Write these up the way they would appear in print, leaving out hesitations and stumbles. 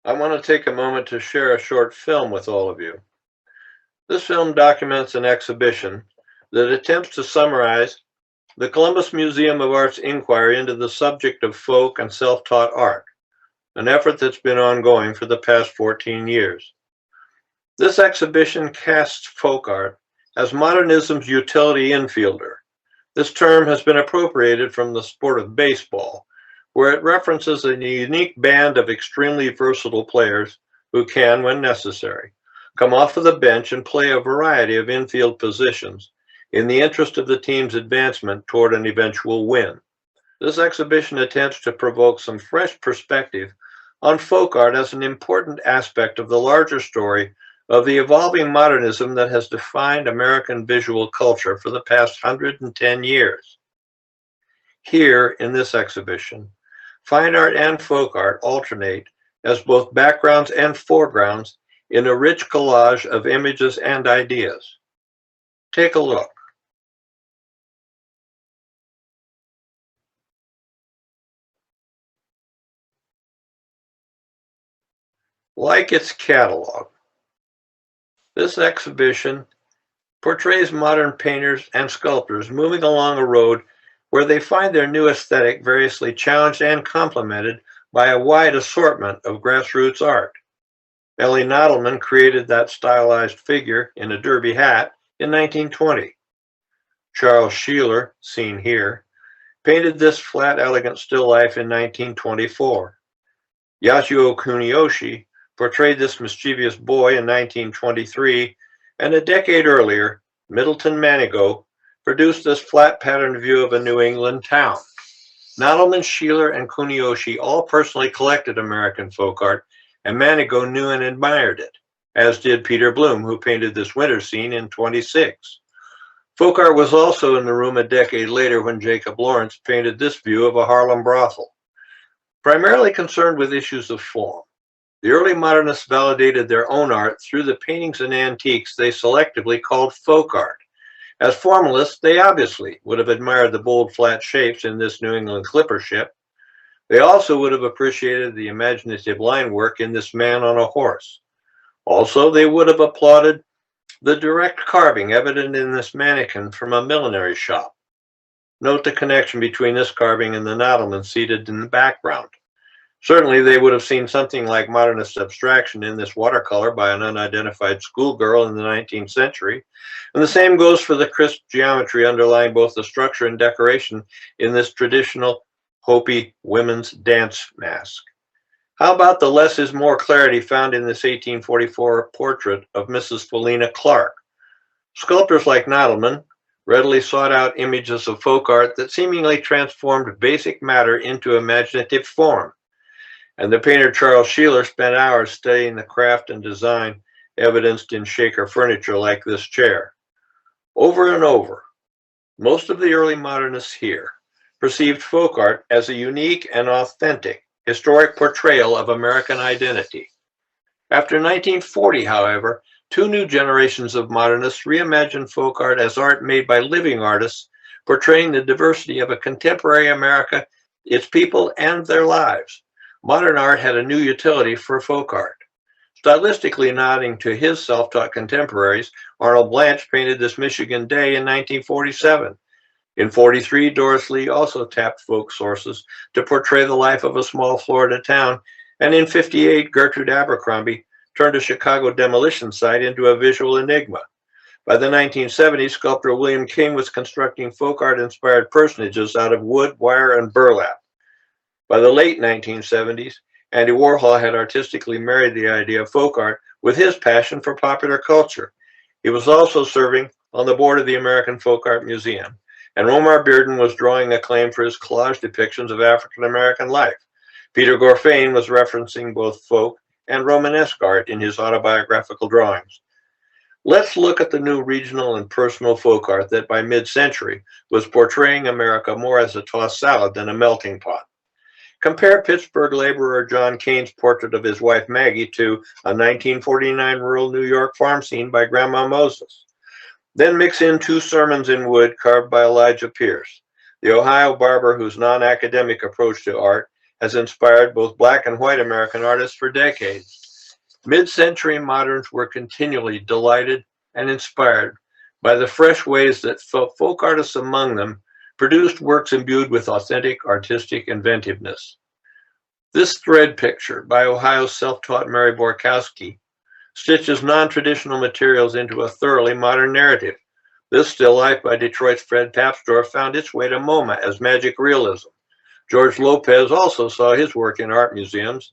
I want to take a moment to share a short film with all of you. This film documents an exhibition that attempts to summarize the Columbus Museum of Art's inquiry into the subject of folk and self-taught art, an effort that's been ongoing for the past 14 years. This exhibition casts folk art as modernism's utility infielder. This term has been appropriated from the sport of baseball, where it references a unique band of extremely versatile players who can, when necessary, come off of the bench and play a variety of infield positions in the interest of the team's advancement toward an eventual win. This exhibition attempts to provoke some fresh perspective on folk art as an important aspect of the larger story of the evolving modernism that has defined American visual culture for the past 110 years. Here, in this exhibition, fine art and folk art alternate as both backgrounds and foregrounds in a rich collage of images and ideas. Take a look. Like its catalog, this exhibition portrays modern painters and sculptors moving along a road where they find their new aesthetic variously challenged and complemented by a wide assortment of grassroots art. Ellie Nottleman created that stylized figure in a derby hat in 1920. Charles Sheeler, seen here, painted this flat, elegant still life in 1924. Yasuo Kuniyoshi portrayed this mischievous boy in 1923, and a decade earlier, Middleton Manigault produced this flat pattern view of a New England town. Nottleman, Sheeler, and Kuniyoshi all personally collected American folk art, and Manigault knew and admired it, as did Peter Bloom, who painted this winter scene in 26. Folk art was also in the room a decade later when Jacob Lawrence painted this view of a Harlem brothel. Primarily concerned with issues of form, the early modernists validated their own art through the paintings and antiques they selectively called folk art. As formalists, they obviously would have admired the bold, flat shapes in this New England clipper ship. They also would have appreciated the imaginative line work in this man on a horse. Also, they would have applauded the direct carving evident in this mannequin from a millinery shop. Note the connection between this carving and the Nottleman seated in the background. Certainly, they would have seen something like modernist abstraction in this watercolor by an unidentified schoolgirl in the 19th century, and the same goes for the crisp geometry underlying both the structure and decoration in this traditional Hopi women's dance mask. How about the less is more clarity found in this 1844 portrait of Mrs. Philina Clark? Sculptors like Nottleman readily sought out images of folk art that seemingly transformed basic matter into imaginative form. And the painter Charles Sheeler spent hours studying the craft and design evidenced in Shaker furniture like this chair. Over and over, most of the early modernists here perceived folk art as a unique and authentic historic portrayal of American identity. After 1940, however, two new generations of modernists reimagined folk art as art made by living artists, portraying the diversity of a contemporary America, its people, and their lives. Modern art had a new utility for folk art. Stylistically nodding to his self-taught contemporaries, Arnold Blanche painted this Michigan day in 1947. In 43, Doris Lee also tapped folk sources to portray the life of a small Florida town, and in 58, Gertrude Abercrombie turned a Chicago demolition site into a visual enigma. By the 1970s, sculptor William King was constructing folk art-inspired personages out of wood, wire, and burlap. By the late 1970s, Andy Warhol had artistically married the idea of folk art with his passion for popular culture. He was also serving on the board of the American Folk Art Museum, and Omar Bearden was drawing acclaim for his collage depictions of African American life. Peter Gorfain was referencing both folk and Romanesque art in his autobiographical drawings. Let's look at the new regional and personal folk art that by mid-century was portraying America more as a tossed salad than a melting pot. Compare Pittsburgh laborer John Kane's portrait of his wife Maggie to a 1949 rural New York farm scene by Grandma Moses. Then mix in two sermons in wood carved by Elijah Pierce, the Ohio barber whose non-academic approach to art has inspired both Black and white American artists for decades. Mid-century moderns were continually delighted and inspired by the fresh ways that folk artists among them produced works imbued with authentic artistic inventiveness. This thread picture by Ohio's self-taught Mary Borkowski stitches non-traditional materials into a thoroughly modern narrative. This still life by Detroit's Fred Papsdorf found its way to MoMA as magic realism. George Lopez also saw his work in art museums.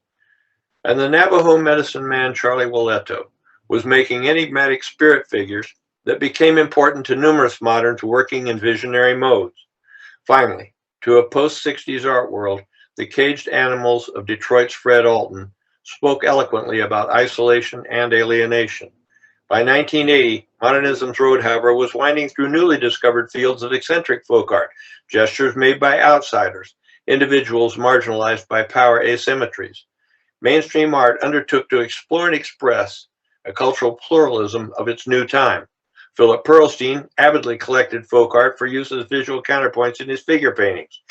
And the Navajo medicine man Charlie Walletto was making enigmatic spirit figures that became important to numerous moderns working in visionary modes. Finally, to a post-60s art world, the caged animals of Detroit's Fred Alton spoke eloquently about isolation and alienation. By 1980, modernism's road, however, was winding through newly discovered fields of eccentric folk art, gestures made by outsiders, individuals marginalized by power asymmetries. Mainstream art undertook to explore and express a cultural pluralism of its new time. Philip Pearlstein avidly collected folk art for use as visual counterpoints in his figure paintings.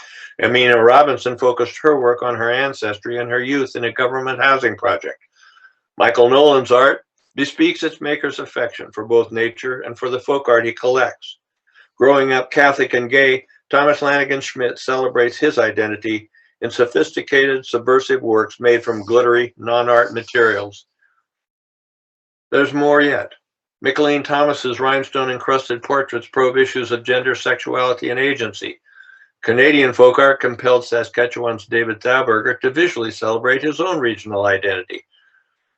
Amina Robinson focused her work on her ancestry and her youth in a government housing project. Michael Nolan's art bespeaks its maker's affection for both nature and for the folk art he collects. Growing up Catholic and gay, Thomas Lanigan Schmidt celebrates his identity in sophisticated, subversive works made from glittery, non-art materials. There's more yet. Mickalene Thomas's rhinestone-encrusted portraits probe issues of gender, sexuality, and agency. Canadian folk art compelled Saskatchewan's David Thauberger to visually celebrate his own regional identity.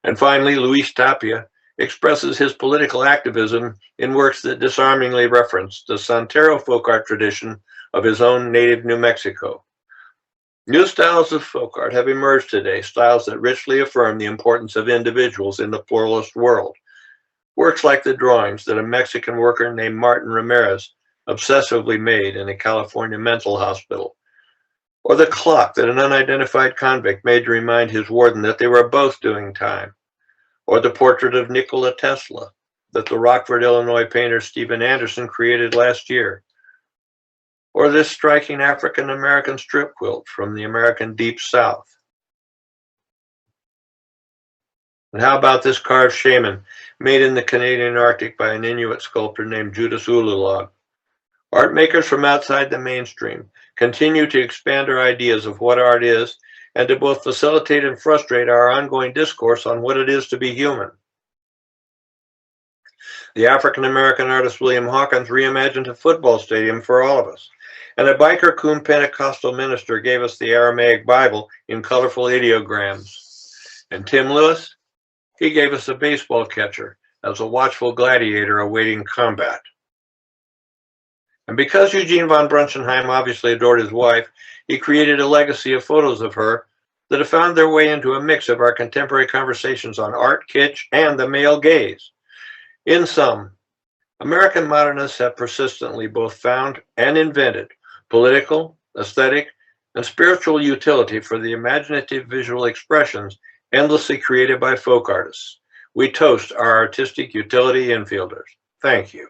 And finally, Luis Tapia expresses his political activism in works that disarmingly reference the Santero folk art tradition of his own native New Mexico. New styles of folk art have emerged today, styles that richly affirm the importance of individuals in the pluralist world. Works like the drawings that a Mexican worker named Martin Ramirez obsessively made in a California mental hospital, or the clock that an unidentified convict made to remind his warden that they were both doing time, or the portrait of Nikola Tesla that the Rockford, Illinois painter Stephen Anderson created last year, or this striking African-American strip quilt from the American Deep South. And how about this carved shaman made in the Canadian Arctic by an Inuit sculptor named Judas Ululog? Art makers from outside the mainstream continue to expand our ideas of what art is and to both facilitate and frustrate our ongoing discourse on what it is to be human. The African-American artist William Hawkins reimagined a football stadium for all of us. And a biker coon Pentecostal minister gave us the Aramaic Bible in colorful ideograms. And Tim Lewis, he gave us a baseball catcher as a watchful gladiator awaiting combat. And because Eugene von Brunschenheim obviously adored his wife, he created a legacy of photos of her that have found their way into a mix of our contemporary conversations on art, kitsch, and the male gaze. In sum, American modernists have persistently both found and invented political, aesthetic, and spiritual utility for the imaginative visual expressions endlessly created by folk artists. We toast our artistic utility infielders. Thank you.